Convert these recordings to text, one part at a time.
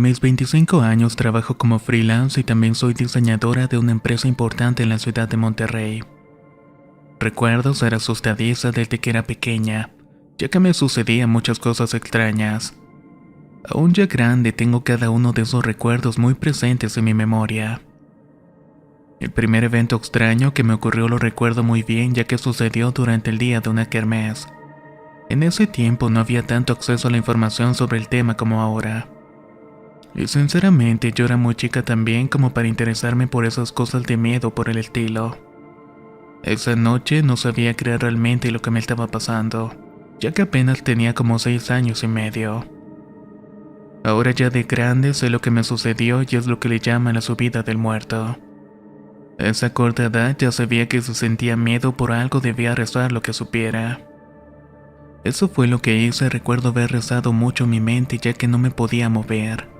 mis 25 años trabajo como freelance y también soy diseñadora de una empresa importante en la ciudad de Monterrey. Recuerdo ser asustadiza desde que era pequeña, ya que me sucedían muchas cosas extrañas. Aún ya grande tengo cada uno de esos recuerdos muy presentes en mi memoria. El primer evento extraño que me ocurrió lo recuerdo muy bien ya que sucedió durante el día de una kermés. En ese tiempo no había tanto acceso a la información sobre el tema como ahora. Y sinceramente yo era muy chica también como para interesarme por esas cosas de miedo por el estilo. Esa noche no sabía creer realmente lo que me estaba pasando, ya que apenas tenía como 6 años y medio. Ahora ya de grande sé lo que me sucedió y es lo que le llaman la subida del muerto. A esa corta edad ya sabía que si sentía miedo por algo debía rezar lo que supiera. Eso fue lo que hice, recuerdo haber rezado mucho en mi mente ya que no me podía mover.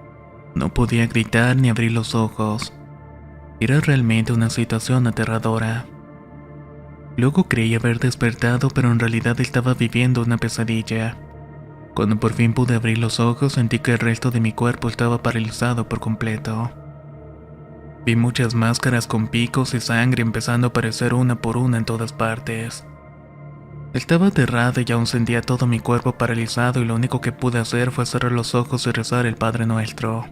No podía gritar ni abrir los ojos. Era realmente una situación aterradora. Luego creí haber despertado, pero en realidad estaba viviendo una pesadilla. Cuando por fin pude abrir los ojos, sentí que el resto de mi cuerpo estaba paralizado por completo. Vi muchas máscaras con picos y sangre empezando a aparecer una por una en todas partes. Estaba aterrada y aún sentía todo mi cuerpo paralizado y lo único que pude hacer fue cerrar los ojos y rezar el Padre Nuestro.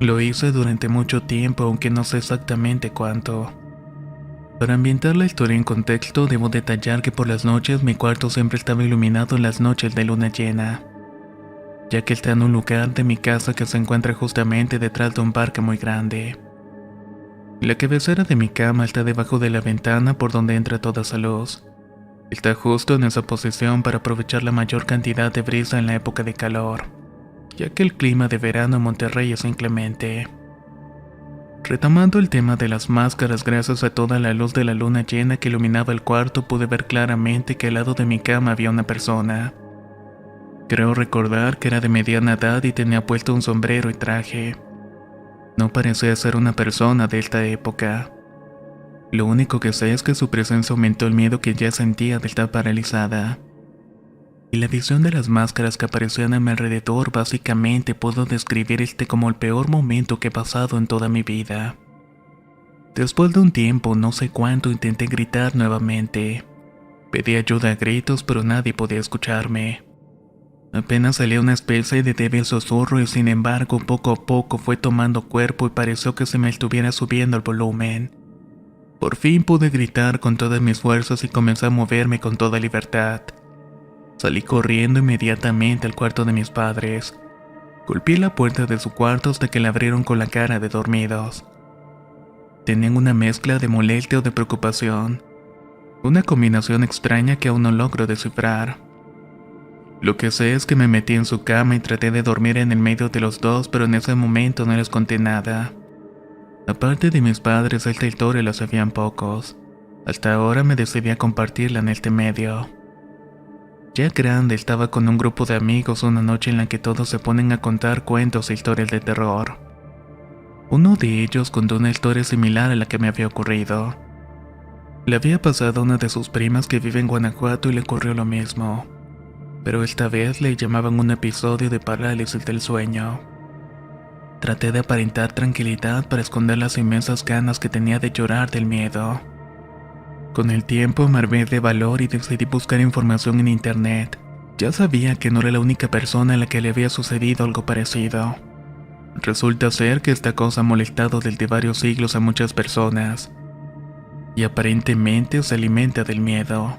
Lo hice durante mucho tiempo, aunque no sé exactamente cuánto. Para ambientar la historia en contexto, debo detallar que por las noches mi cuarto siempre estaba iluminado en las noches de luna llena, ya que está en un lugar de mi casa que se encuentra justamente detrás de un parque muy grande. La cabecera de mi cama está debajo de la ventana por donde entra toda esa luz. Está justo en esa posición para aprovechar la mayor cantidad de brisa en la época de calor, ya que el clima de verano en Monterrey es inclemente. Retomando el tema de las máscaras, gracias a toda la luz de la luna llena que iluminaba el cuarto, pude ver claramente que al lado de mi cama había una persona. Creo recordar que era de mediana edad y tenía puesto un sombrero y traje. No parecía ser una persona de esta época. Lo único que sé es que su presencia aumentó el miedo que ya sentía de estar paralizada. Y la visión de las máscaras que aparecían a mi alrededor, básicamente puedo describir como el peor momento que he pasado en toda mi vida. Después de un tiempo, no sé cuánto, intenté gritar nuevamente. Pedí ayuda a gritos, pero nadie podía escucharme. Apenas salía una especie de débil susurro y sin embargo poco a poco fue tomando cuerpo y pareció que se me estuviera subiendo el volumen. Por fin pude gritar con todas mis fuerzas y comencé a moverme con toda libertad. Salí corriendo inmediatamente al cuarto de mis padres. Golpeé la puerta de su cuarto hasta que la abrieron con la cara de dormidos. Tenían una mezcla de molestia o de preocupación. Una combinación extraña que aún no logro descifrar. Lo que sé es que me metí en su cama y traté de dormir en el medio de los dos, pero en ese momento no les conté nada. Aparte de mis padres, esta historia la sabían pocos. Hasta ahora me decidí a compartirla en este medio. Ya grande estaba con un grupo de amigos una noche en la que todos se ponen a contar cuentos e historias de terror. Uno de ellos contó una historia similar a la que me había ocurrido. Le había pasado a una de sus primas que vive en Guanajuato y le ocurrió lo mismo. Pero esta vez le llamaban un episodio de parálisis del sueño. Traté de aparentar tranquilidad para esconder las inmensas ganas que tenía de llorar del miedo. Con el tiempo me armé de valor y decidí buscar información en internet. Ya sabía que no era la única persona a la que le había sucedido algo parecido. Resulta ser que esta cosa ha molestado desde varios siglos a muchas personas. Y aparentemente se alimenta del miedo.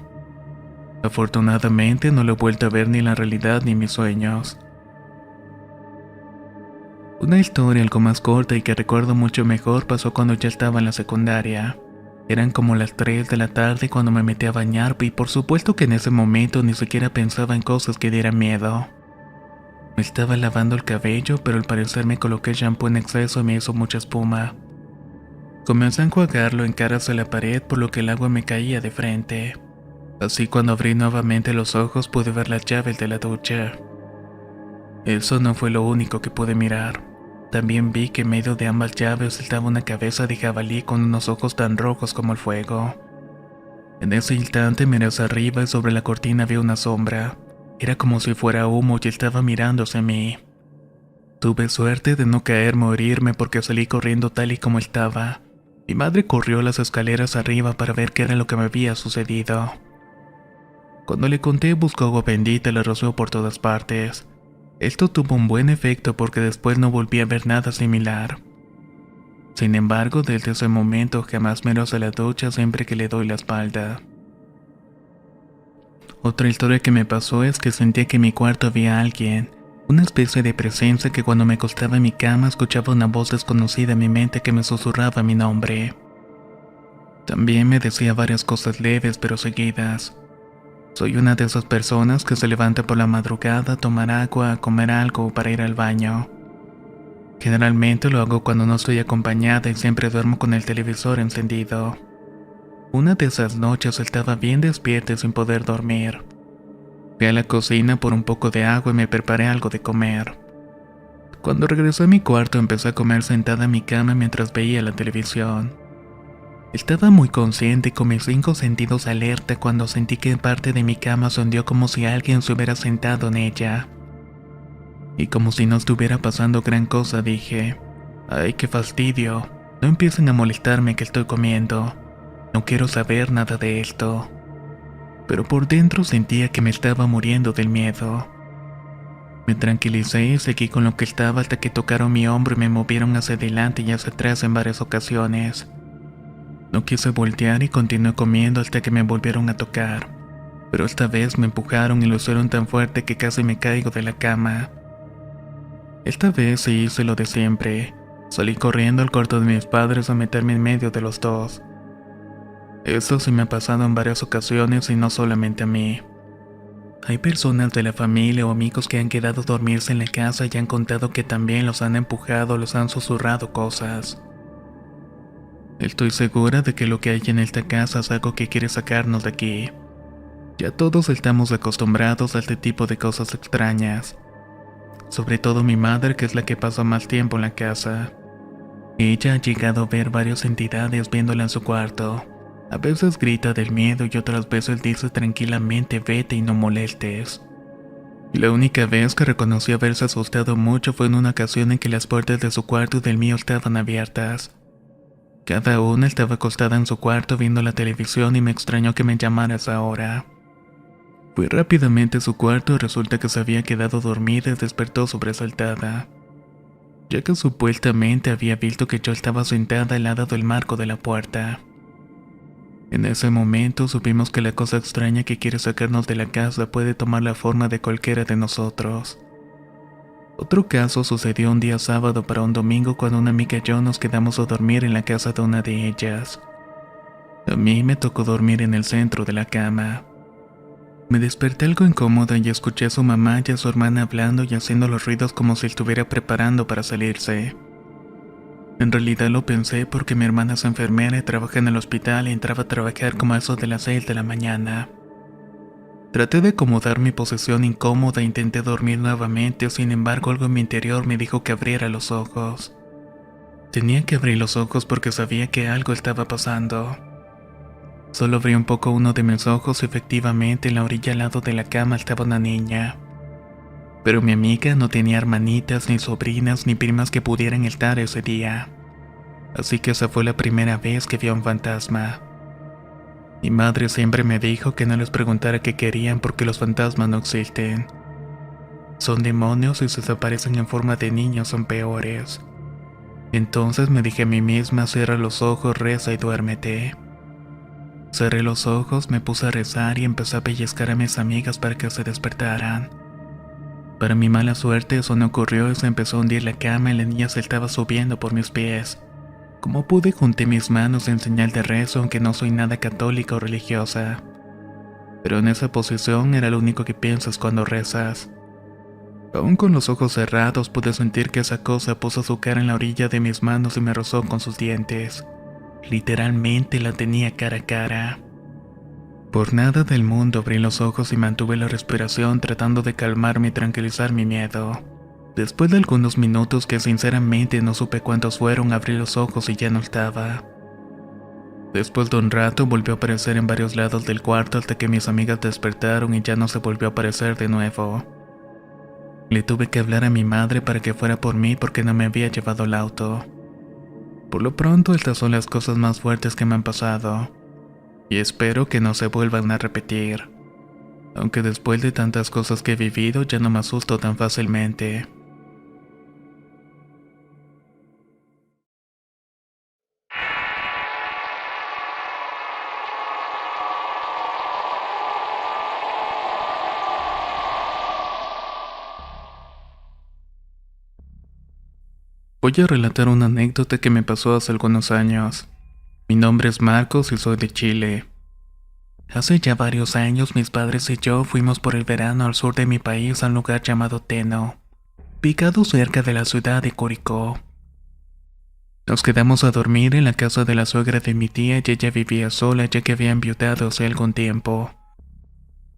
Afortunadamente no lo he vuelto a ver ni en la realidad ni en mis sueños. Una historia algo más corta y que recuerdo mucho mejor pasó cuando ya estaba en la secundaria. Eran como las 3 de la tarde cuando me metí a bañar y por supuesto que en ese momento ni siquiera pensaba en cosas que dieran miedo. Me estaba lavando el cabello, pero al parecer me coloqué shampoo en exceso y me hizo mucha espuma. Comencé a enjuagarlo en cara hacia la pared por lo que el agua me caía de frente. Así cuando abrí nuevamente los ojos pude ver las llaves de la ducha. Eso no fue lo único que pude mirar. También vi que en medio de ambas llaves estaba una cabeza de jabalí con unos ojos tan rojos como el fuego. En ese instante miré hacia arriba y sobre la cortina vi una sombra. Era como si fuera humo y estaba mirando hacia mí. Tuve suerte de no caerme o herirme porque salí corriendo tal y como estaba. Mi madre corrió las escaleras arriba para ver qué era lo que me había sucedido. Cuando le conté, buscó agua bendita y la roció por todas partes. Esto tuvo un buen efecto porque después no volví a ver nada similar. Sin embargo, desde ese momento jamás me a la ducha siempre que le doy la espalda. Otra historia que me pasó es que sentía que en mi cuarto había alguien, una especie de presencia que cuando me acostaba en mi cama escuchaba una voz desconocida en mi mente que me susurraba mi nombre. También me decía varias cosas leves pero seguidas. Soy una de esas personas que se levanta por la madrugada a tomar agua, a comer algo o para ir al baño. Generalmente lo hago cuando no estoy acompañada y siempre duermo con el televisor encendido. Una de esas noches estaba bien despierta y sin poder dormir. Fui a la cocina por un poco de agua y me preparé algo de comer. Cuando regresé a mi cuarto empecé a comer sentada en mi cama mientras veía la televisión. Estaba muy consciente y con mis 5 sentidos alerta cuando sentí que parte de mi cama se hundió como si alguien se hubiera sentado en ella. Y como si no estuviera pasando gran cosa dije, ¡ay, qué fastidio! No empiecen a molestarme que estoy comiendo. No quiero saber nada de esto. Pero por dentro sentía que me estaba muriendo del miedo. Me tranquilicé y seguí con lo que estaba hasta que tocaron mi hombro y me movieron hacia adelante y hacia atrás en varias ocasiones. No quise voltear y continué comiendo hasta que me volvieron a tocar, pero esta vez me empujaron y lo hicieron tan fuerte que casi me caigo de la cama. Esta vez sí hice lo de siempre, salí corriendo al cuarto de mis padres a meterme en medio de los dos. Eso sí me ha pasado en varias ocasiones y no solamente a mí. Hay personas de la familia o amigos que han quedado a dormirse en la casa y han contado que también los han empujado o los han susurrado cosas. Estoy segura de que lo que hay en esta casa es algo que quiere sacarnos de aquí. Ya todos estamos acostumbrados a este tipo de cosas extrañas. Sobre todo mi madre, que es la que pasa más tiempo en la casa. Ella ha llegado a ver varias entidades viéndola en su cuarto. A veces grita del miedo y otras veces dice tranquilamente vete y no molestes. Y la única vez que reconocí haberse asustado mucho fue en una ocasión en que las puertas de su cuarto y del mío estaban abiertas. Cada una estaba acostada en su cuarto viendo la televisión y me extrañó que me llamara a esa hora. Fui rápidamente a su cuarto y resulta que se había quedado dormida y despertó sobresaltada, ya que supuestamente había visto que yo estaba sentada al lado del marco de la puerta. En ese momento supimos que la cosa extraña que quiere sacarnos de la casa puede tomar la forma de cualquiera de nosotros. Otro caso sucedió un día sábado para un domingo cuando una amiga y yo nos quedamos a dormir en la casa de una de ellas. A mí me tocó dormir en el centro de la cama. Me desperté algo incómoda y escuché a su mamá y a su hermana hablando y haciendo los ruidos como si estuviera preparando para salirse. En realidad lo pensé porque mi hermana es enfermera y trabaja en el hospital y entraba a trabajar como a eso de las 6 de la mañana. Traté de acomodar mi posición incómoda e intenté dormir nuevamente, sin embargo algo en mi interior me dijo que abriera los ojos. Tenía que abrir los ojos porque sabía que algo estaba pasando. Solo abrí un poco uno de mis ojos y efectivamente en la orilla al lado de la cama estaba una niña. Pero mi amiga no tenía hermanitas, ni sobrinas, ni primas que pudieran estar ese día. Así que esa fue la primera vez que vi a un fantasma. Mi madre siempre me dijo que no les preguntara qué querían porque los fantasmas no existen. Son demonios y si se aparecen en forma de niños son peores. Entonces me dije a mí misma, cierra los ojos, reza y duérmete. Cerré los ojos, me puse a rezar y empecé a pellizcar a mis amigas para que se despertaran. Para mi mala suerte eso no ocurrió y se empezó a hundir la cama y la niña se estaba subiendo por mis pies. Como pude junté mis manos en señal de rezo, aunque no soy nada católica o religiosa. Pero en esa posición era lo único que piensas cuando rezas. Aún con los ojos cerrados pude sentir que esa cosa puso su cara en la orilla de mis manos y me rozó con sus dientes. Literalmente la tenía cara a cara. Por nada del mundo abrí los ojos y mantuve la respiración tratando de calmarme y tranquilizar mi miedo. Después de algunos minutos que sinceramente no supe cuántos fueron, abrí los ojos y ya no estaba. Después de un rato volvió a aparecer en varios lados del cuarto hasta que mis amigas despertaron y ya no se volvió a aparecer de nuevo. Le tuve que hablar a mi madre para que fuera por mí porque no me había llevado el auto. Por lo pronto, estas son las cosas más fuertes que me han pasado, y espero que no se vuelvan a repetir. Aunque después de tantas cosas que he vivido ya no me asusto tan fácilmente. Voy a relatar una anécdota que me pasó hace algunos años. Mi nombre es Marcos y soy de Chile. Hace ya varios años mis padres y yo fuimos por el verano al sur de mi país a un lugar llamado Teno, ubicado cerca de la ciudad de Curicó. Nos quedamos a dormir en la casa de la suegra de mi tía y ella vivía sola ya que había enviudado hace algún tiempo.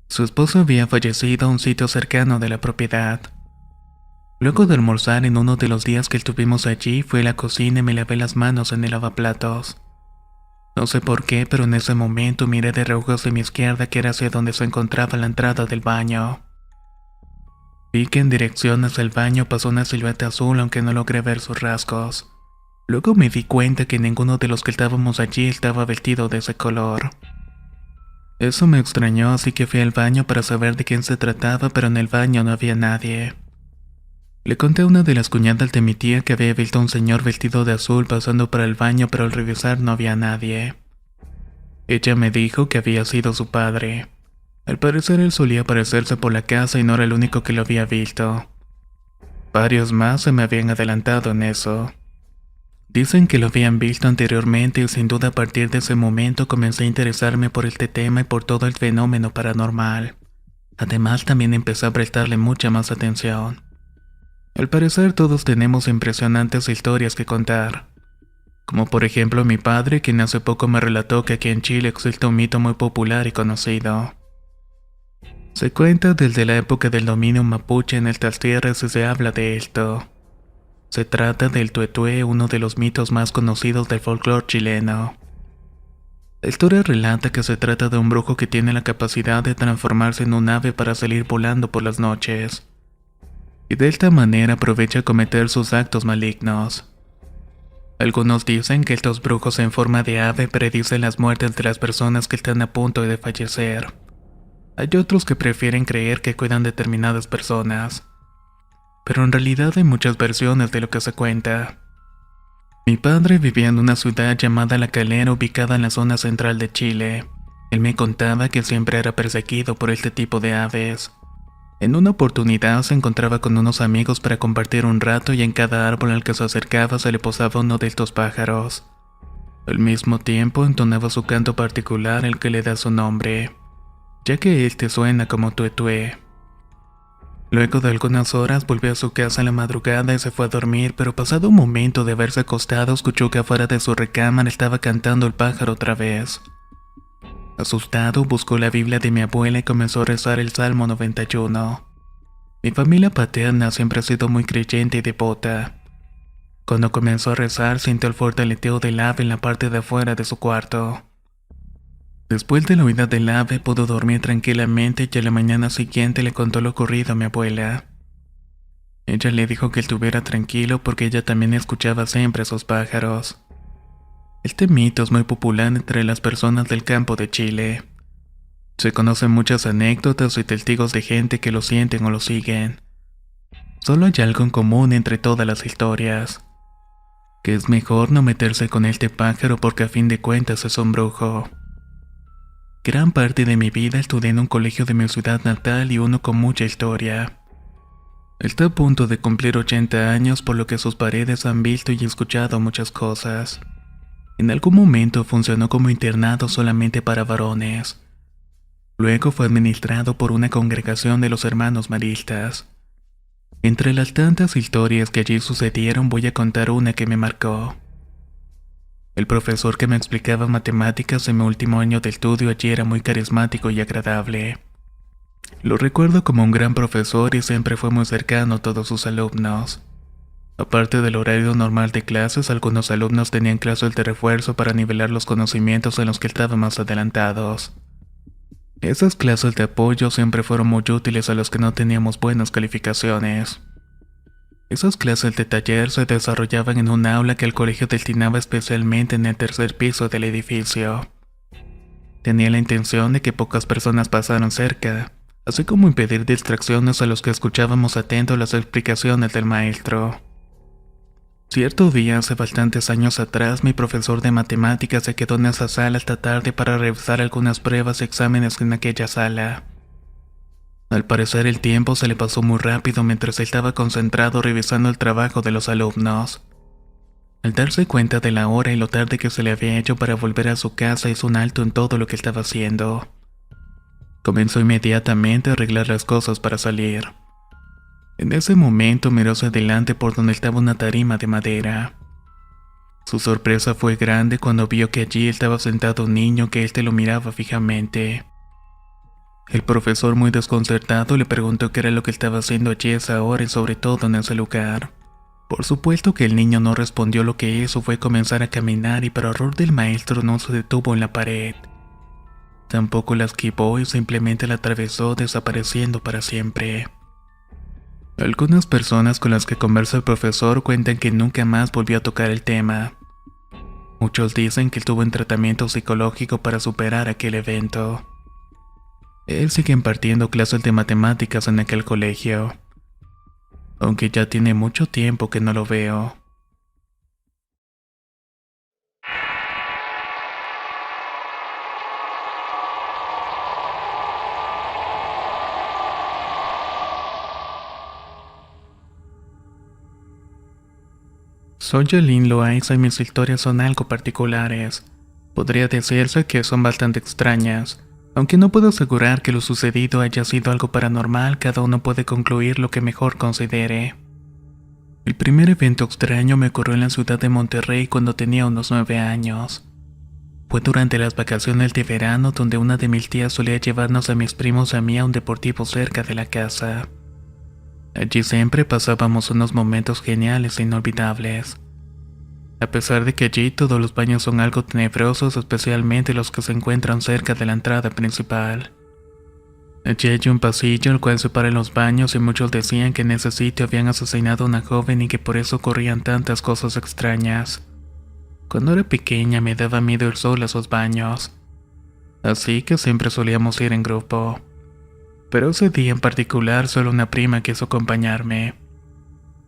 Su esposo había fallecido a un sitio cercano de la propiedad. Luego de almorzar en uno de los días que estuvimos allí, fui a la cocina y me lavé las manos en el lavaplatos. No sé por qué, pero en ese momento miré de reojo hacia mi izquierda, que era hacia donde se encontraba la entrada del baño. Vi que en dirección hacia el baño pasó una silueta azul, aunque no logré ver sus rasgos. Luego me di cuenta que ninguno de los que estábamos allí estaba vestido de ese color. Eso me extrañó, así que fui al baño para saber de quién se trataba, pero en el baño no había nadie. Le conté a una de las cuñadas de mi tía que había visto a un señor vestido de azul pasando por el baño, pero al revisar no había nadie. Ella me dijo que había sido su padre. Al parecer él solía aparecerse por la casa y no era el único que lo había visto. Varios más se me habían adelantado en eso. Dicen que lo habían visto anteriormente y sin duda a partir de ese momento comencé a interesarme por este tema y por todo el fenómeno paranormal. Además también empecé a prestarle mucha más atención. Al parecer todos tenemos impresionantes historias que contar. Como por ejemplo mi padre, quien hace poco me relató que aquí en Chile existe un mito muy popular y conocido. Se cuenta desde la época del dominio mapuche en estas tierras y se habla de esto. Se trata del tuetué, uno de los mitos más conocidos del folclore chileno. La historia relata que se trata de un brujo que tiene la capacidad de transformarse en un ave para salir volando por las noches. Y de esta manera aprovecha a cometer sus actos malignos. Algunos dicen que estos brujos en forma de ave predicen las muertes de las personas que están a punto de fallecer. Hay otros que prefieren creer que cuidan determinadas personas. Pero en realidad hay muchas versiones de lo que se cuenta. Mi padre vivía en una ciudad llamada La Calera, ubicada en la zona central de Chile. Él me contaba que siempre era perseguido por este tipo de aves. En una oportunidad se encontraba con unos amigos para compartir un rato y en cada árbol al que se acercaba se le posaba uno de estos pájaros. Al mismo tiempo entonaba su canto particular, el que le da su nombre, ya que este suena como tuetué. Luego de algunas horas volvió a su casa en la madrugada y se fue a dormir, pero pasado un momento de haberse acostado escuchó que afuera de su recámara estaba cantando el pájaro otra vez. Asustado, buscó la Biblia de mi abuela y comenzó a rezar el Salmo 91. Mi familia paterna siempre ha sido muy creyente y devota. Cuando comenzó a rezar, sintió el fuerte aleteo del ave en la parte de afuera de su cuarto. Después de la huida del ave, pudo dormir tranquilamente y a la mañana siguiente le contó lo ocurrido a mi abuela. Ella le dijo que estuviera tranquilo porque ella también escuchaba siempre a esos pájaros. Este mito es muy popular entre las personas del campo de Chile. Se conocen muchas anécdotas y testigos de gente que lo sienten o lo siguen. Solo hay algo en común entre todas las historias, que es mejor no meterse con este pájaro porque a fin de cuentas es un brujo. Gran parte de mi vida estudié en un colegio de mi ciudad natal y uno con mucha historia. Está a punto de cumplir 80 años, por lo que sus paredes han visto y escuchado muchas cosas. En algún momento funcionó como internado solamente para varones. Luego fue administrado por una congregación de los hermanos maristas. Entre las tantas historias que allí sucedieron voy a contar una que me marcó. El profesor que me explicaba matemáticas en mi último año de estudio allí era muy carismático y agradable. Lo recuerdo como un gran profesor y siempre fue muy cercano a todos sus alumnos. Aparte del horario normal de clases, algunos alumnos tenían clases de refuerzo para nivelar los conocimientos en los que estaban más adelantados. Esas clases de apoyo siempre fueron muy útiles a los que no teníamos buenas calificaciones. Esas clases de taller se desarrollaban en un aula que el colegio destinaba especialmente en el tercer piso del edificio. Tenía la intención de que pocas personas pasaran cerca, así como impedir distracciones a los que escuchábamos atentos las explicaciones del maestro. Cierto día, hace bastantes años atrás, mi profesor de matemáticas se quedó en esa sala hasta tarde para revisar algunas pruebas y exámenes en aquella sala. Al parecer el tiempo se le pasó muy rápido mientras estaba concentrado revisando el trabajo de los alumnos. Al darse cuenta de la hora y lo tarde que se le había hecho para volver a su casa, hizo un alto en todo lo que estaba haciendo. Comenzó inmediatamente a arreglar las cosas para salir. En ese momento miró hacia adelante por donde estaba una tarima de madera. Su sorpresa fue grande cuando vio que allí estaba sentado un niño que lo miraba fijamente. El profesor, muy desconcertado, le preguntó qué era lo que estaba haciendo allí a esa hora y sobre todo en ese lugar. Por supuesto que el niño no respondió. Lo que hizo fue comenzar a caminar y para horror del maestro no se detuvo en la pared. Tampoco la esquivó y simplemente la atravesó, desapareciendo para siempre. Algunas personas con las que conversa el profesor cuentan que nunca más volvió a tocar el tema. Muchos dicen que estuvo en tratamiento psicológico para superar aquel evento. Él sigue impartiendo clases de matemáticas en aquel colegio, aunque ya tiene mucho tiempo que no lo veo. Soy Jolene Loaiza y mis historias son algo particulares. Podría decirse que son bastante extrañas. Aunque no puedo asegurar que lo sucedido haya sido algo paranormal, cada uno puede concluir lo que mejor considere. El primer evento extraño me ocurrió en la ciudad de Monterrey cuando tenía unos 9 años. Fue durante las vacaciones de verano donde una de mis tías solía llevarnos a mis primos y a mí a un deportivo cerca de la casa. Allí siempre pasábamos unos momentos geniales e inolvidables. A pesar de que allí todos los baños son algo tenebrosos, especialmente los que se encuentran cerca de la entrada principal. Allí hay un pasillo el cual separa los baños y muchos decían que en ese sitio habían asesinado a una joven y que por eso ocurrían tantas cosas extrañas. Cuando era pequeña me daba miedo ir sola a esos baños, así que siempre solíamos ir en grupo. Pero ese día en particular solo una prima quiso acompañarme.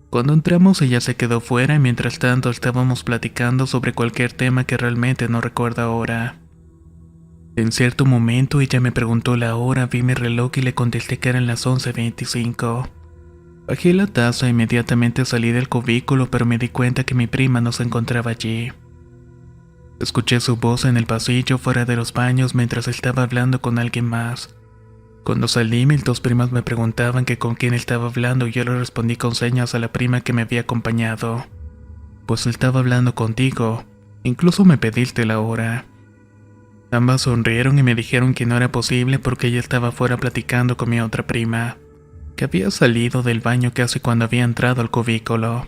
Cuando entramos ella se quedó fuera y mientras tanto estábamos platicando sobre cualquier tema que realmente no recuerdo ahora. En cierto momento ella me preguntó la hora, vi mi reloj y le contesté que eran las 11:25. Bajé la taza e inmediatamente salí del cubículo, pero me di cuenta que mi prima no se encontraba allí. Escuché su voz en el pasillo fuera de los baños mientras estaba hablando con alguien más. Cuando salí, mis dos primas me preguntaban que con quién estaba hablando y yo le respondí con señas a la prima que me había acompañado. Pues estaba hablando contigo, incluso me pediste la hora. Ambas sonrieron y me dijeron que no era posible porque ella estaba afuera platicando con mi otra prima, que había salido del baño casi cuando había entrado al cubículo.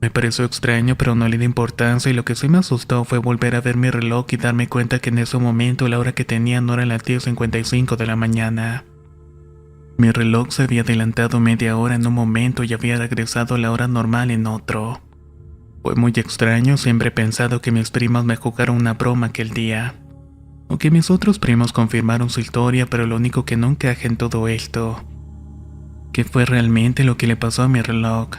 Me pareció extraño, pero no le di importancia y lo que sí me asustó fue volver a ver mi reloj y darme cuenta que en ese momento la hora que tenía no era las 10:55 de la mañana. Mi reloj se había adelantado media hora en un momento y había regresado a la hora normal en otro. Fue muy extraño, siempre he pensado que mis primos me jugaron una broma aquel día. Aunque mis otros primos confirmaron su historia, pero lo único que no encaja en todo esto, ¿qué fue realmente lo que le pasó a mi reloj?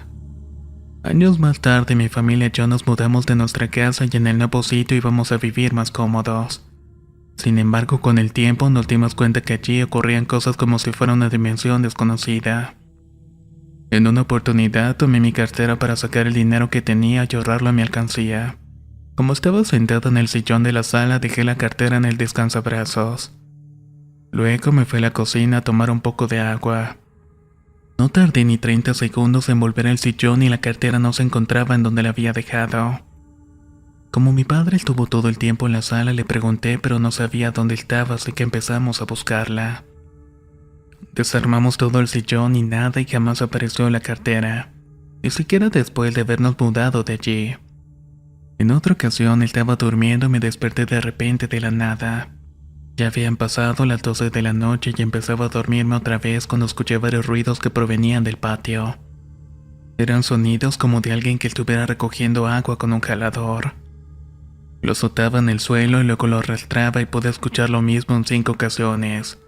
Años más tarde, mi familia y yo nos mudamos de nuestra casa y en el nuevo sitio íbamos a vivir más cómodos. Sin embargo, con el tiempo nos dimos cuenta que allí ocurrían cosas como si fuera una dimensión desconocida. En una oportunidad tomé mi cartera para sacar el dinero que tenía y ahorrarlo a mi alcancía. Como estaba sentado en el sillón de la sala, dejé la cartera en el descansabrazos. Luego me fui a la cocina a tomar un poco de agua. No tardé ni 30 segundos en volver al sillón y la cartera no se encontraba en donde la había dejado. Como mi padre estuvo todo el tiempo en la sala, le pregunté, pero no sabía dónde estaba, así que empezamos a buscarla. Desarmamos todo el sillón y nada, y jamás apareció la cartera, ni siquiera después de habernos mudado de allí. En otra ocasión estaba durmiendo y me desperté de repente de la nada. Ya habían pasado las 12 de la noche y empezaba a dormirme otra vez cuando escuché varios ruidos que provenían del patio. Eran sonidos como de alguien que estuviera recogiendo agua con un jalador. Lo azotaba en el suelo y luego lo arrastraba y pude escuchar lo mismo en 5 ocasiones.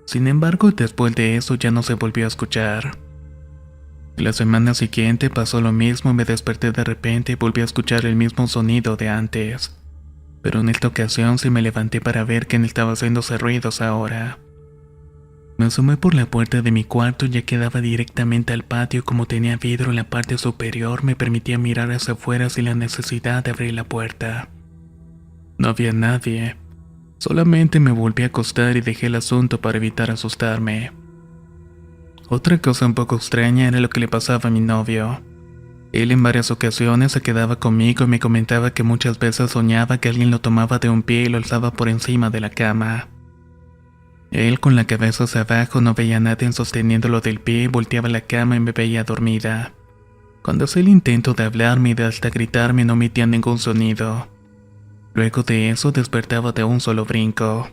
Sin embargo, después de eso ya no se volvió a escuchar. La semana siguiente pasó lo mismo y me desperté de repente y volví a escuchar el mismo sonido de antes. Pero en esta ocasión sí me levanté para ver quién estaba haciéndose ruidos ahora. Me asomé por la puerta de mi cuarto y ya quedaba directamente al patio. Como tenía vidrio en la parte superior, me permitía mirar hacia afuera sin la necesidad de abrir la puerta. No había nadie. Solamente me volví a acostar y dejé el asunto para evitar asustarme. Otra cosa un poco extraña era lo que le pasaba a mi novio. Él en varias ocasiones se quedaba conmigo y me comentaba que muchas veces soñaba que alguien lo tomaba de un pie y lo alzaba por encima de la cama. Él con la cabeza hacia abajo no veía a nadie sosteniéndolo del pie, volteaba la cama y me veía dormida. Cuando hacía el intento de hablarme y de hasta gritarme no emitía ningún sonido. Luego de eso despertaba de un solo brinco.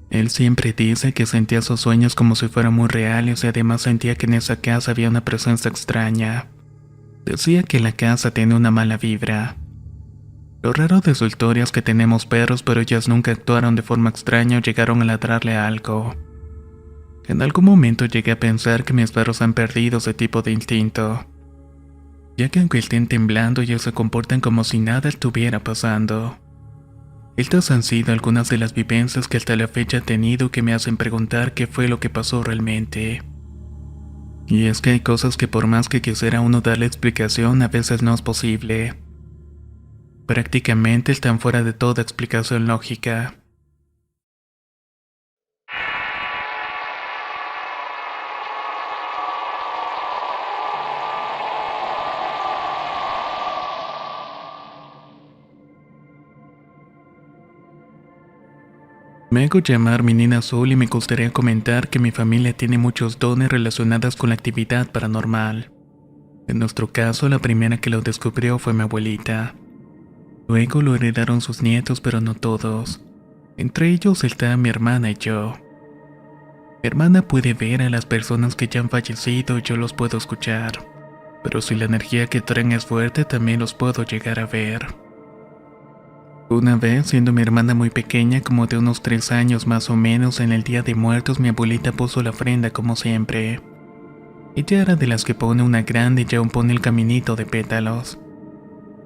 Él siempre dice que sentía sus sueños como si fueran muy reales y además sentía que en esa casa había una presencia extraña. Decía que la casa tiene una mala vibra. Lo raro de su historia es que tenemos perros, pero ellas nunca actuaron de forma extraña o llegaron a ladrarle a algo. En algún momento llegué a pensar que mis perros han perdido ese tipo de instinto, ya que aunque estén temblando ellos se comportan como si nada estuviera pasando. Estas han sido algunas de las vivencias que hasta la fecha he tenido que me hacen preguntar qué fue lo que pasó realmente. Y es que hay cosas que por más que quisiera uno darle explicación a veces no es posible. Prácticamente están fuera de toda explicación lógica. Me hago llamar mi Nina Azul y me gustaría comentar que mi familia tiene muchos dones relacionados con la actividad paranormal. En nuestro caso, la primera que lo descubrió fue mi abuelita. Luego lo heredaron sus nietos, pero no todos. Entre ellos está mi hermana y yo. Mi hermana puede ver a las personas que ya han fallecido y yo los puedo escuchar. Pero si la energía que traen es fuerte, también los puedo llegar a ver. Una vez, siendo mi hermana muy pequeña, como de unos 3 años más o menos, en el Día de Muertos mi abuelita puso la ofrenda como siempre. Ella era de las que pone una grande y aún pone el caminito de pétalos.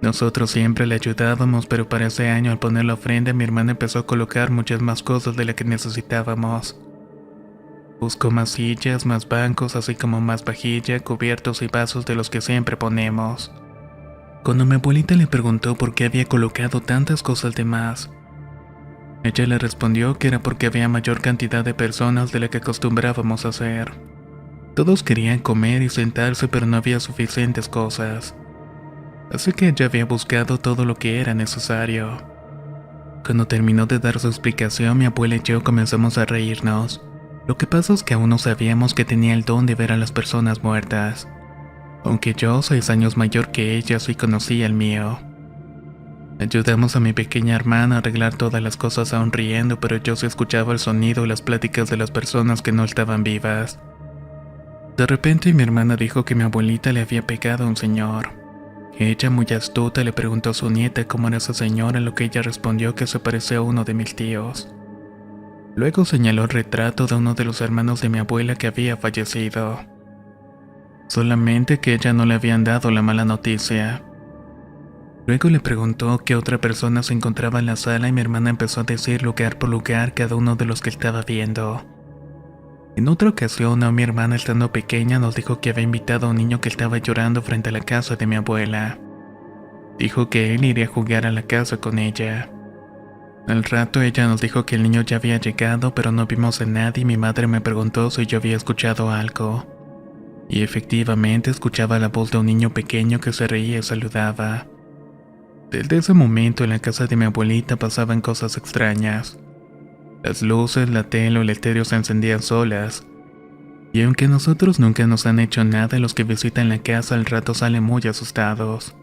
Nosotros siempre le ayudábamos, pero para ese año al poner la ofrenda mi hermana empezó a colocar muchas más cosas de las que necesitábamos. Buscó más sillas, más bancos, así como más vajilla, cubiertos y vasos de los que siempre ponemos. Cuando mi abuelita le preguntó por qué había colocado tantas cosas de más, ella le respondió que era porque había mayor cantidad de personas de la que acostumbrábamos a hacer. Todos querían comer y sentarse, pero no había suficientes cosas. Así que ella había buscado todo lo que era necesario. Cuando terminó de dar su explicación, mi abuela y yo comenzamos a reírnos. Lo que pasa es que aún no sabíamos que tenía el don de ver a las personas muertas. Aunque yo, 6 años mayor que ella, sí conocía el mío. Ayudamos a mi pequeña hermana a arreglar todas las cosas aún riendo, pero yo sí escuchaba el sonido y las pláticas de las personas que no estaban vivas. De repente mi hermana dijo que mi abuelita le había pegado a un señor. Ella, muy astuta, le preguntó a su nieta cómo era esa señora, a lo que ella respondió que se parecía a uno de mis tíos. Luego señaló el retrato de uno de los hermanos de mi abuela que había fallecido. Solamente que ella no le habían dado la mala noticia. Luego le preguntó qué otra persona se encontraba en la sala y mi hermana empezó a decir lugar por lugar cada uno de los que estaba viendo. En otra ocasión, mi hermana estando pequeña nos dijo que había invitado a un niño que estaba llorando frente a la casa de mi abuela. Dijo que él iría a jugar a la casa con ella. Al rato ella nos dijo que el niño ya había llegado, pero no vimos a nadie y mi madre me preguntó si yo había escuchado algo. Y efectivamente escuchaba la voz de un niño pequeño que se reía y saludaba. Desde ese momento en la casa de mi abuelita pasaban cosas extrañas. Las luces, la tele o el estéreo se encendían solas. Y aunque a nosotros nunca nos han hecho nada, los que visitan la casa al rato salen muy asustados.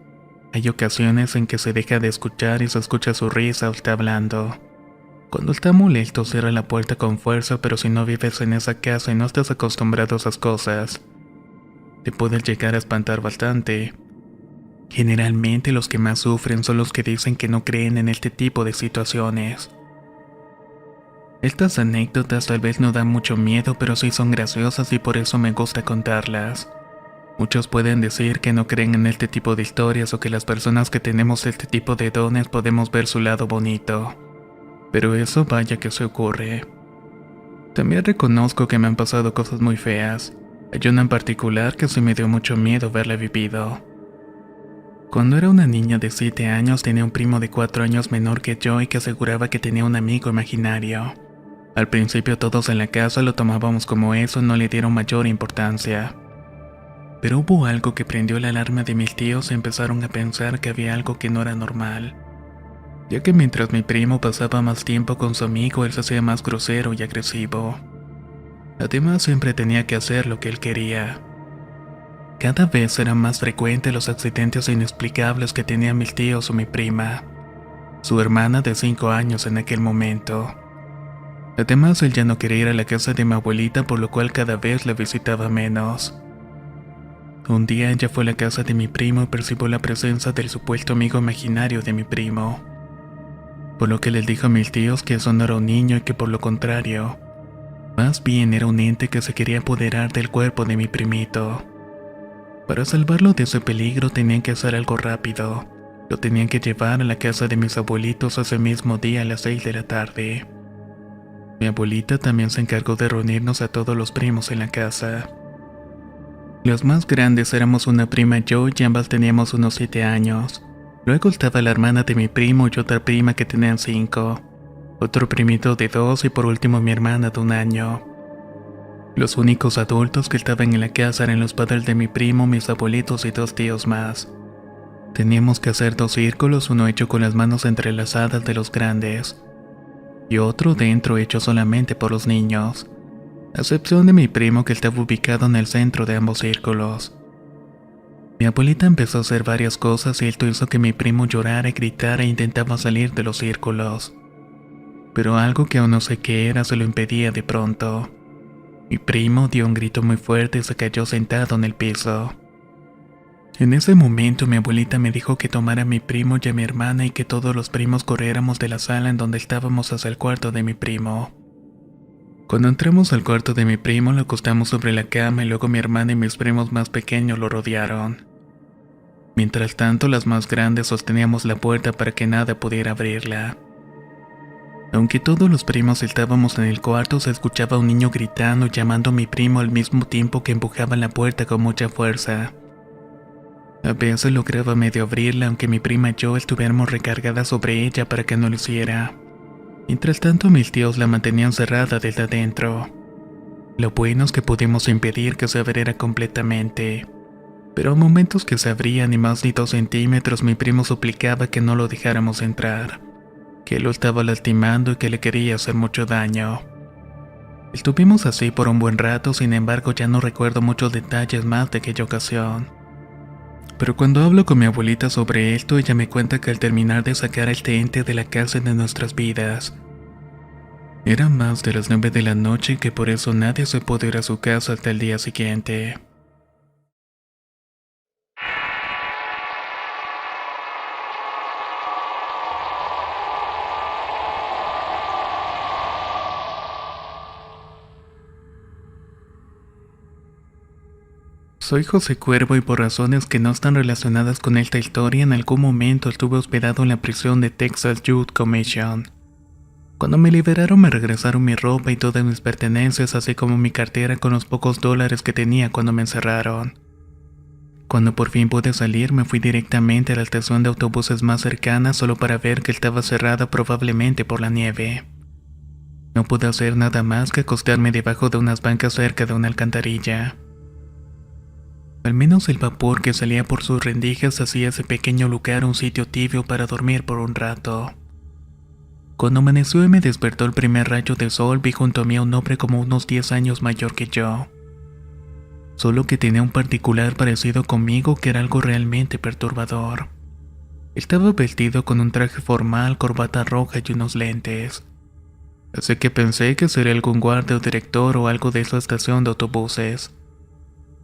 Hay ocasiones en que se deja de escuchar y se escucha su risa o está hablando. Cuando está molesto cierra la puerta con fuerza, pero si no vives en esa casa y no estás acostumbrado a esas cosas, te puedes llegar a espantar bastante. Generalmente los que más sufren son los que dicen que no creen en este tipo de situaciones. Estas anécdotas tal vez no dan mucho miedo, pero sí son graciosas y por eso me gusta contarlas. Muchos pueden decir que no creen en este tipo de historias o que las personas que tenemos este tipo de dones podemos ver su lado bonito. Pero eso vaya que se ocurre. También reconozco que me han pasado cosas muy feas. Hay una en particular que sí me dio mucho miedo verla vivido. Cuando era una niña de 7 años tenía un primo de 4 años menor que yo y que aseguraba que tenía un amigo imaginario. Al principio todos en la casa lo tomábamos como eso y no le dieron mayor importancia. Pero hubo algo que prendió la alarma de mis tíos y empezaron a pensar que había algo que no era normal. Ya que mientras mi primo pasaba más tiempo con su amigo, él se hacía más grosero y agresivo. Además, siempre tenía que hacer lo que él quería. Cada vez eran más frecuentes los accidentes inexplicables que tenían mis tíos o mi prima, su hermana de 5 años en aquel momento. Además, él ya no quería ir a la casa de mi abuelita, por lo cual cada vez la visitaba menos. Un día ella fue a la casa de mi primo y percibió la presencia del supuesto amigo imaginario de mi primo. Por lo que les dijo a mis tíos que eso no era un niño y que por lo contrario, más bien era un ente que se quería apoderar del cuerpo de mi primito. Para salvarlo de ese peligro tenían que hacer algo rápido. Lo tenían que llevar a la casa de mis abuelitos ese mismo día a las 6 de la tarde. Mi abuelita también se encargó de reunirnos a todos los primos en la casa. Los más grandes éramos una prima y yo, y ambas teníamos unos 7 años. Luego estaba la hermana de mi primo y otra prima que tenían 5. Otro primito de 2 y por último mi hermana de 1 año. Los únicos adultos que estaban en la casa eran los padres de mi primo, mis abuelitos y 2 tíos más. Teníamos que hacer 2 círculos, uno hecho con las manos entrelazadas de los grandes, y otro dentro hecho solamente por los niños, a excepción de mi primo que estaba ubicado en el centro de ambos círculos. Mi abuelita empezó a hacer varias cosas y esto hizo que mi primo llorara y gritara e intentaba salir de los círculos. Pero algo que aún no sé qué era se lo impedía de pronto. Mi primo dio un grito muy fuerte y se cayó sentado en el piso. En ese momento mi abuelita me dijo que tomara a mi primo y a mi hermana y que todos los primos corriéramos de la sala en donde estábamos hacia el cuarto de mi primo. Cuando entramos al cuarto de mi primo lo acostamos sobre la cama y luego mi hermana y mis primos más pequeños lo rodearon. Mientras tanto las más grandes sosteníamos la puerta para que nada pudiera abrirla. Aunque todos los primos estábamos en el cuarto, se escuchaba un niño gritando y llamando a mi primo al mismo tiempo que empujaba la puerta con mucha fuerza. A veces lograba medio abrirla, aunque mi prima y yo estuviéramos recargadas sobre ella para que no lo hiciera. Mientras tanto, mis tíos la mantenían cerrada desde adentro. Lo bueno es que pudimos impedir que se abriera completamente. Pero a momentos que se abría ni más ni 2 centímetros, mi primo suplicaba que no lo dejáramos entrar, que lo estaba lastimando y que le quería hacer mucho daño. Estuvimos así por un buen rato, sin embargo ya no recuerdo muchos detalles más de aquella ocasión. Pero cuando hablo con mi abuelita sobre esto, ella me cuenta que al terminar de sacar a este ente de la casa de nuestras vidas, eran más de las 9 de la noche y que por eso nadie se pudo ir a su casa hasta el día siguiente. Soy José Cuervo y por razones que no están relacionadas con esta historia, en algún momento estuve hospedado en la prisión de Texas Youth Commission. Cuando me liberaron me regresaron mi ropa y todas mis pertenencias, así como mi cartera con los pocos dólares que tenía cuando me encerraron. Cuando por fin pude salir, me fui directamente a la estación de autobuses más cercana solo para ver que estaba cerrada probablemente por la nieve. No pude hacer nada más que acostarme debajo de unas bancas cerca de una alcantarilla. Al menos el vapor que salía por sus rendijas hacía ese pequeño lugar un sitio tibio para dormir por un rato. Cuando amaneció y me despertó el primer rayo de sol, vi junto a mí a un hombre como unos 10 años mayor que yo. Solo que tenía un particular parecido conmigo que era algo realmente perturbador. Estaba vestido con un traje formal, corbata roja y unos lentes. así que pensé que sería algún guardia o director o algo de esa estación de autobuses,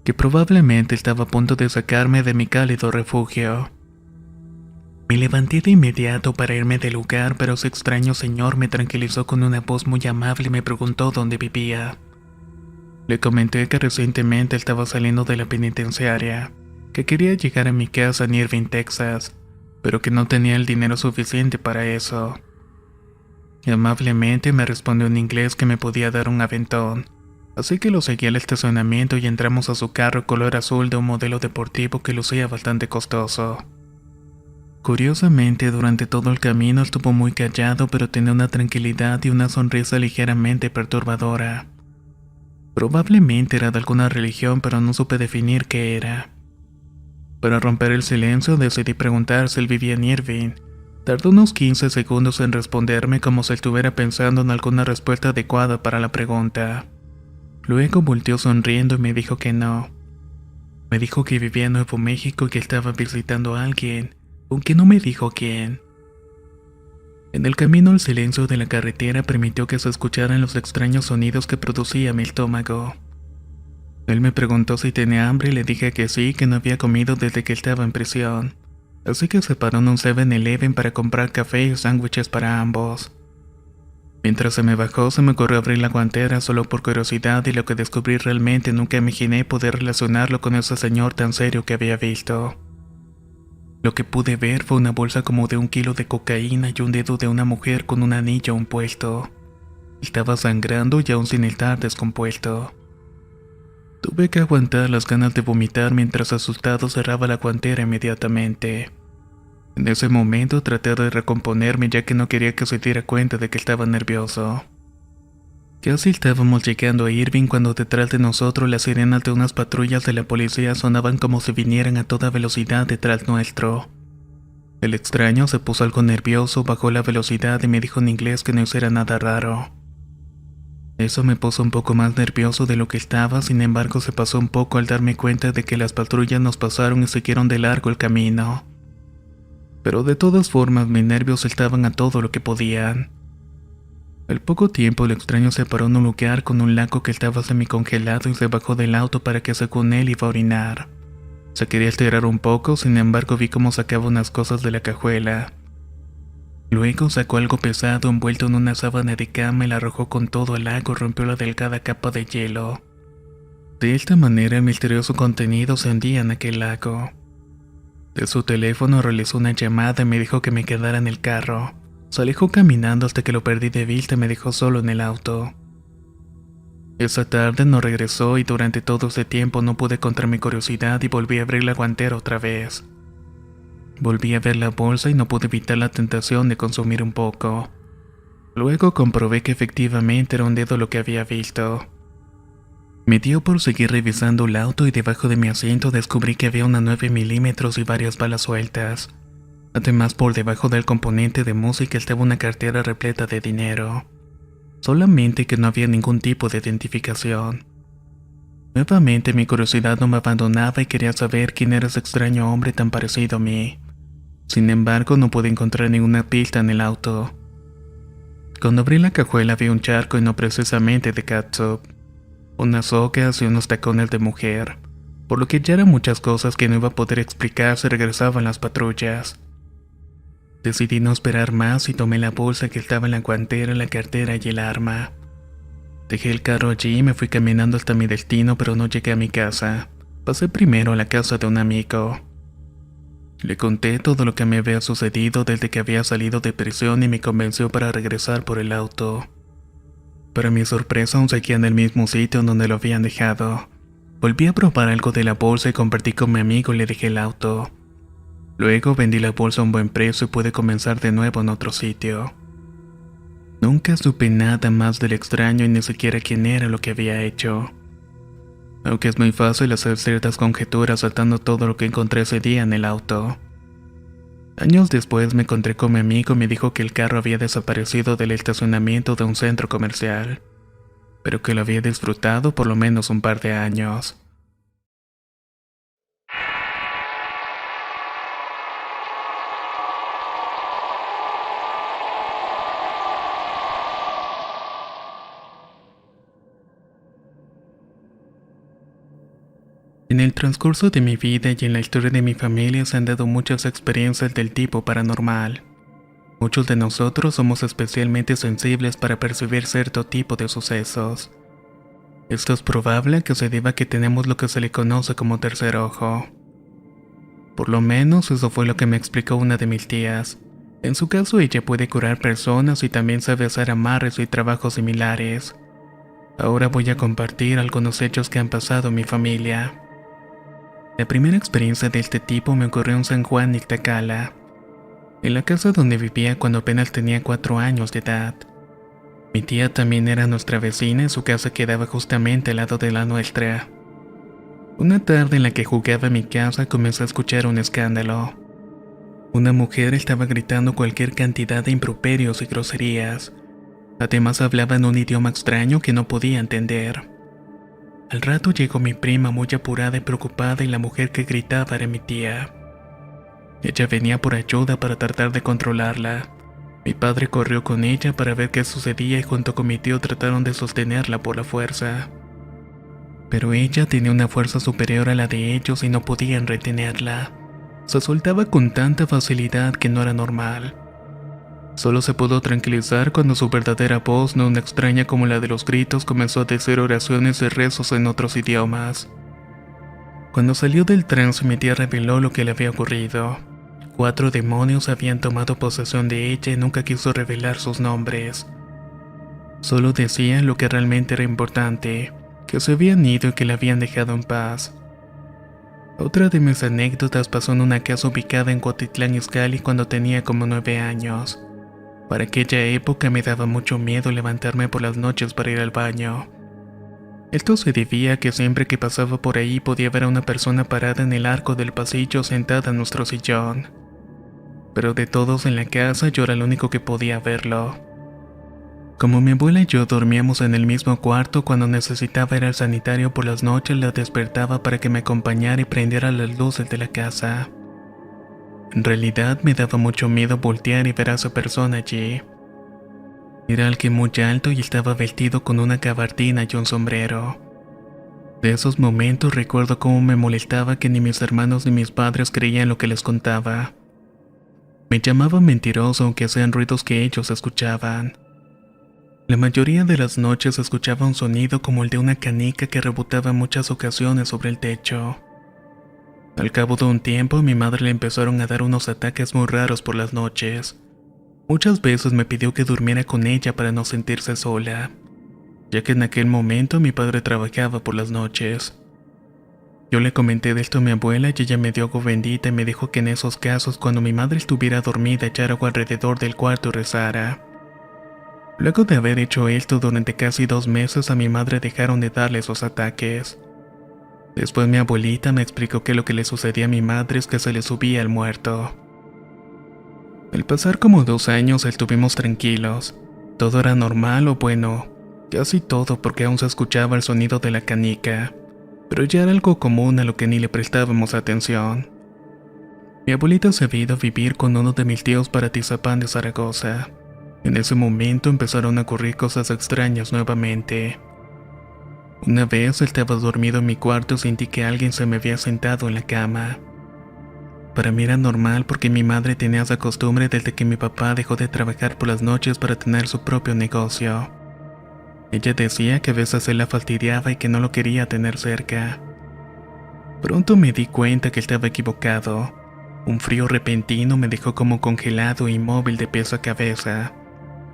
que probablemente estaba a punto de sacarme de mi cálido refugio. Me levanté de inmediato para irme del lugar, pero ese extraño señor me tranquilizó con una voz muy amable y me preguntó dónde vivía. Le comenté que recientemente estaba saliendo de la penitenciaria, que quería llegar a mi casa en Irving, Texas, pero que no tenía el dinero suficiente para eso. Y amablemente me respondió en inglés que me podía dar un aventón, así que lo seguí al estacionamiento y entramos a su carro color azul de un modelo deportivo que lucía bastante costoso. Curiosamente, durante todo el camino estuvo muy callado, pero tenía una tranquilidad y una sonrisa ligeramente perturbadora. Probablemente era de alguna religión, pero no supe definir qué era. Para romper el silencio decidí preguntar si él vivía en Irving. Tardó unos 15 segundos en responderme como si estuviera pensando en alguna respuesta adecuada para la pregunta. Luego volteó sonriendo y me dijo que no. Me dijo que vivía en Nuevo México y que estaba visitando a alguien, aunque no me dijo quién. En el camino el silencio de la carretera permitió que se escucharan los extraños sonidos que producía mi estómago. Él me preguntó si tenía hambre y le dije que sí, que no había comido desde que estaba en prisión. Así que se paró en un 7-Eleven para comprar café y sándwiches para ambos. Mientras se me bajó, se me ocurrió abrir la guantera solo por curiosidad y lo que descubrí realmente nunca imaginé poder relacionarlo con ese señor tan serio que había visto. Lo que pude ver fue una bolsa como de 1 kilo de cocaína y un dedo de una mujer con un anillo aún puesto. Estaba sangrando y aún sin estar descompuesto. Tuve que aguantar las ganas de vomitar mientras asustado cerraba la guantera inmediatamente. En ese momento traté de recomponerme ya que no quería que se diera cuenta de que estaba nervioso. Casi estábamos llegando a Irving cuando detrás de nosotros las sirenas de unas patrullas de la policía sonaban como si vinieran a toda velocidad detrás nuestro. El extraño se puso algo nervioso, bajó la velocidad y me dijo en inglés que no hiciera nada raro. Eso me puso un poco más nervioso de lo que estaba, sin embargo se pasó un poco al darme cuenta de que las patrullas nos pasaron y siguieron de largo el camino. Pero de todas formas mis nervios estaban a todo lo que podían. Al poco tiempo el extraño se paró en un lugar con un lago que estaba semicongelado y se bajó del auto para que según él iba a orinar. Se quería estirar un poco, sin embargo vi cómo sacaba unas cosas de la cajuela. Luego sacó algo pesado envuelto en una sábana de cama y la arrojó con todo al lago y rompió la delgada capa de hielo. De esta manera el misterioso contenido se hundía en aquel lago. De su teléfono realizó una llamada y me dijo que me quedara en el carro. Se alejó caminando hasta que lo perdí de vista y me dejó solo en el auto. Esa tarde no regresó y durante todo ese tiempo no pude contra mi curiosidad y volví a abrir la guantera otra vez. Volví a ver la bolsa y no pude evitar la tentación de consumir un poco. Luego comprobé que efectivamente era un dedo lo que había visto. Me dio por seguir revisando el auto y debajo de mi asiento descubrí que había una 9 milímetros y varias balas sueltas. Además, por debajo del componente de música estaba una cartera repleta de dinero. Solamente que no había ningún tipo de identificación. Nuevamente mi curiosidad no me abandonaba y quería saber quién era ese extraño hombre tan parecido a mí. Sin embargo, no pude encontrar ninguna pista en el auto. Cuando abrí la cajuela vi un charco y no precisamente de catsup, unas hojas y unos tacones de mujer, por lo que ya eran muchas cosas que no iba a poder explicar si regresaban las patrullas. Decidí no esperar más y tomé la bolsa que estaba en la guantera, la cartera y el arma. Dejé el carro allí y me fui caminando hasta mi destino, pero no llegué a mi casa. Pasé primero a la casa de un amigo. Le conté todo lo que me había sucedido desde que había salido de prisión y me convenció para regresar por el auto. Para mi sorpresa aún seguía en el mismo sitio donde lo habían dejado. Volví a probar algo de la bolsa y compartí con mi amigo y le dejé el auto. Luego vendí la bolsa a un buen precio y pude comenzar de nuevo en otro sitio. Nunca supe nada más del extraño y ni siquiera quién era lo que había hecho. Aunque es muy fácil hacer ciertas conjeturas saltando todo lo que encontré ese día en el auto. Años después me encontré con mi amigo y me dijo que el carro había desaparecido del estacionamiento de un centro comercial, pero que lo había disfrutado por lo menos un par de años. En el transcurso de mi vida y en la historia de mi familia se han dado muchas experiencias del tipo paranormal. Muchos de nosotros somos especialmente sensibles para percibir cierto tipo de sucesos. Esto es probable que se deba a que tenemos lo que se le conoce como tercer ojo. Por lo menos eso fue lo que me explicó una de mis tías. En su caso ella puede curar personas y también sabe hacer amarres y trabajos similares. Ahora voy a compartir algunos hechos que han pasado en mi familia. La primera experiencia de este tipo me ocurrió en San Juan, Ixtacala, en la casa donde vivía cuando apenas tenía 4 años de edad. Mi tía también era nuestra vecina y su casa quedaba justamente al lado de la nuestra. Una tarde en la que jugaba en mi casa comencé a escuchar un escándalo. Una mujer estaba gritando cualquier cantidad de improperios y groserías. Además hablaba en un idioma extraño que no podía entender. Al rato llegó mi prima muy apurada y preocupada y la mujer que gritaba era mi tía. Ella venía por ayuda para tratar de controlarla. Mi padre corrió con ella para ver qué sucedía y junto con mi tío trataron de sostenerla por la fuerza. Pero ella tenía una fuerza superior a la de ellos y no podían retenerla. Se soltaba con tanta facilidad que no era normal. Solo se pudo tranquilizar cuando su verdadera voz, no una extraña como la de los gritos, comenzó a decir oraciones y rezos en otros idiomas. Cuando salió del trance, mi tía reveló lo que le había ocurrido. 4 demonios habían tomado posesión de ella y nunca quiso revelar sus nombres. Solo decía lo que realmente era importante, que se habían ido y que la habían dejado en paz. Otra de mis anécdotas pasó en una casa ubicada en Cuautitlán Izcalli cuando tenía como 9 años. Para aquella época me daba mucho miedo levantarme por las noches para ir al baño. Esto se debía a que siempre que pasaba por ahí podía ver a una persona parada en el arco del pasillo sentada en nuestro sillón. Pero de todos en la casa yo era el único que podía verlo. Como mi abuela y yo dormíamos en el mismo cuarto, cuando necesitaba ir al sanitario por las noches la despertaba para que me acompañara y prendiera las luces de la casa. En realidad me daba mucho miedo voltear y ver a esa persona allí. Era alguien muy alto y estaba vestido con una gabardina y un sombrero. De esos momentos recuerdo cómo me molestaba que ni mis hermanos ni mis padres creían lo que les contaba. Me llamaban mentiroso aunque sean ruidos que ellos escuchaban. La mayoría de las noches escuchaba un sonido como el de una canica que rebotaba en muchas ocasiones sobre el techo. Al cabo de un tiempo, a mi madre le empezaron a dar unos ataques muy raros por las noches. Muchas veces me pidió que durmiera con ella para no sentirse sola, ya que en aquel momento mi padre trabajaba por las noches. Yo le comenté de esto a mi abuela y ella me dio agua bendita y me dijo que en esos casos, cuando mi madre estuviera dormida, echara agua alrededor del cuarto y rezara. Luego de haber hecho esto durante casi 2 meses, a mi madre dejaron de darle esos ataques. Después mi abuelita me explicó que lo que le sucedía a mi madre es que se le subía el muerto. Al pasar como 2 años estuvimos tranquilos. Todo era normal o bueno, casi todo porque aún se escuchaba el sonido de la canica, pero ya era algo común a lo que ni le prestábamos atención. Mi abuelita se había ido a vivir con uno de mis tíos para Tizapán de Zaragoza. En ese momento empezaron a ocurrir cosas extrañas nuevamente. Una vez estaba dormido en mi cuarto y sentí que alguien se me había sentado en la cama. Para mí era normal porque mi madre tenía esa costumbre desde que mi papá dejó de trabajar por las noches para tener su propio negocio. Ella decía que a veces él la fastidiaba y que no lo quería tener cerca. Pronto me di cuenta que estaba equivocado. Un frío repentino me dejó como congelado e inmóvil de pies a cabeza.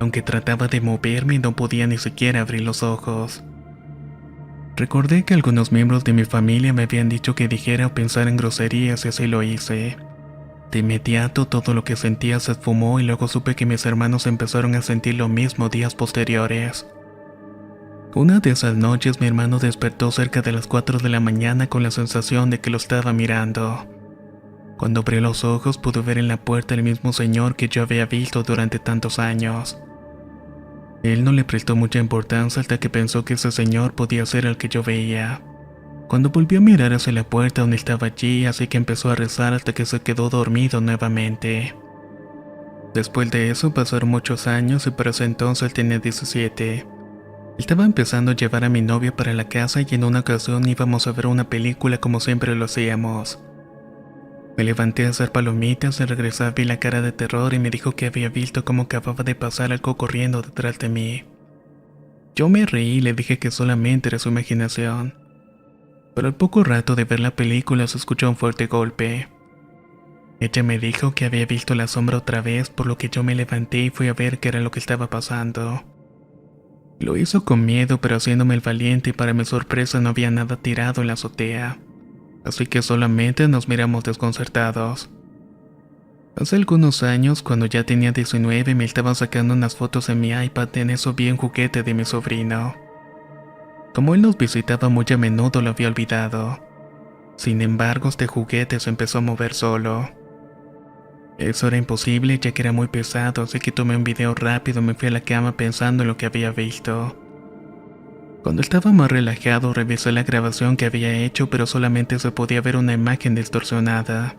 Aunque trataba de moverme, no podía ni siquiera abrir los ojos. Recordé que algunos miembros de mi familia me habían dicho que dijera o pensara en groserías y así lo hice. De inmediato todo lo que sentía se esfumó y luego supe que mis hermanos empezaron a sentir lo mismo días posteriores. Una de esas noches mi hermano despertó cerca de las 4 de la mañana con la sensación de que lo estaba mirando. Cuando abrió los ojos pude ver en la puerta el mismo señor que yo había visto durante tantos años. Él no le prestó mucha importancia hasta que pensó que ese señor podía ser el que yo veía. Cuando volvió a mirar hacia la puerta donde estaba allí, así que empezó a rezar hasta que se quedó dormido nuevamente. Después de eso pasaron muchos años y para ese entonces tenía 17. Estaba empezando a llevar a mi novia para la casa y en una ocasión íbamos a ver una película como siempre lo hacíamos. Me levanté a hacer palomitas, al regresar vi la cara de terror y me dijo que había visto cómo acababa de pasar algo corriendo detrás de mí. Yo me reí y le dije que solamente era su imaginación. Pero al poco rato de ver la película se escuchó un fuerte golpe. Ella me dijo que había visto la sombra otra vez, por lo que yo me levanté y fui a ver qué era lo que estaba pasando. Lo hizo con miedo, pero haciéndome el valiente, y para mi sorpresa no había nada tirado en la azotea. Así que solamente nos miramos desconcertados. Hace algunos años, cuando ya tenía 19, me estaba sacando unas fotos en mi iPad y en eso vi un juguete de mi sobrino. Como él nos visitaba muy a menudo, lo había olvidado. Sin embargo, este juguete se empezó a mover solo. Eso era imposible ya que era muy pesado, así que tomé un video rápido y me fui a la cama pensando en lo que había visto. Cuando estaba más relajado revisé la grabación que había hecho, pero solamente se podía ver una imagen distorsionada.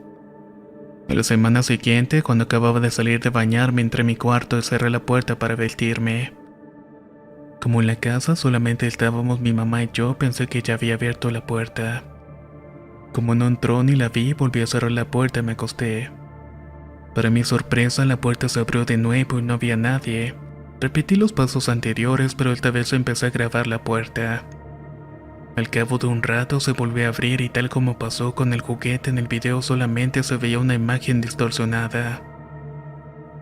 A la semana siguiente, cuando acababa de salir de bañarme, entré a mi cuarto y cerré la puerta para vestirme. Como en la casa solamente estábamos mi mamá y yo, pensé que ya había abierto la puerta. Como no entró ni la vi, volví a cerrar la puerta y me acosté. Para mi sorpresa, la puerta se abrió de nuevo y no había nadie. Repetí los pasos anteriores, pero esta vez empecé a grabar la puerta. Al cabo de un rato se volvió a abrir y tal como pasó con el juguete en el video solamente se veía una imagen distorsionada.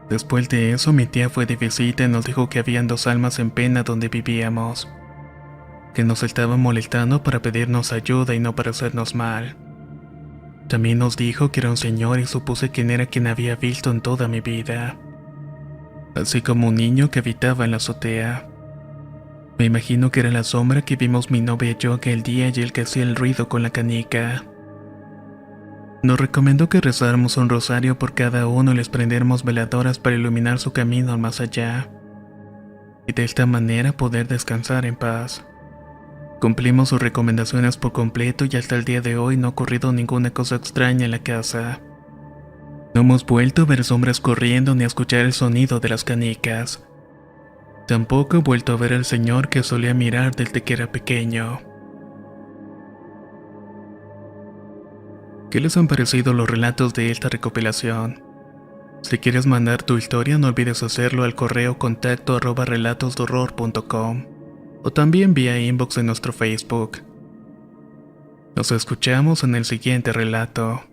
Después de eso mi tía fue de visita y nos dijo que habían dos almas en pena donde vivíamos, que nos estaban molestando para pedirnos ayuda y no para hacernos mal. También nos dijo que era un señor y supuse quién era quien había visto en toda mi vida, así como un niño que habitaba en la azotea. Me imagino que era la sombra que vimos mi novia y yo aquel día y el que hacía el ruido con la canica. Nos recomendó que rezáramos un rosario por cada uno y les prendiéramos veladoras para iluminar su camino al más allá, y de esta manera poder descansar en paz. Cumplimos sus recomendaciones por completo y hasta el día de hoy no ha ocurrido ninguna cosa extraña en la casa. No hemos vuelto a ver sombras corriendo ni a escuchar el sonido de las canicas. Tampoco he vuelto a ver al señor que solía mirar desde que era pequeño. ¿Qué les han parecido los relatos de esta recopilación? Si quieres mandar tu historia no olvides hacerlo al correo contacto@relatosdehorror.com o también vía inbox en nuestro Facebook. Nos escuchamos en el siguiente relato.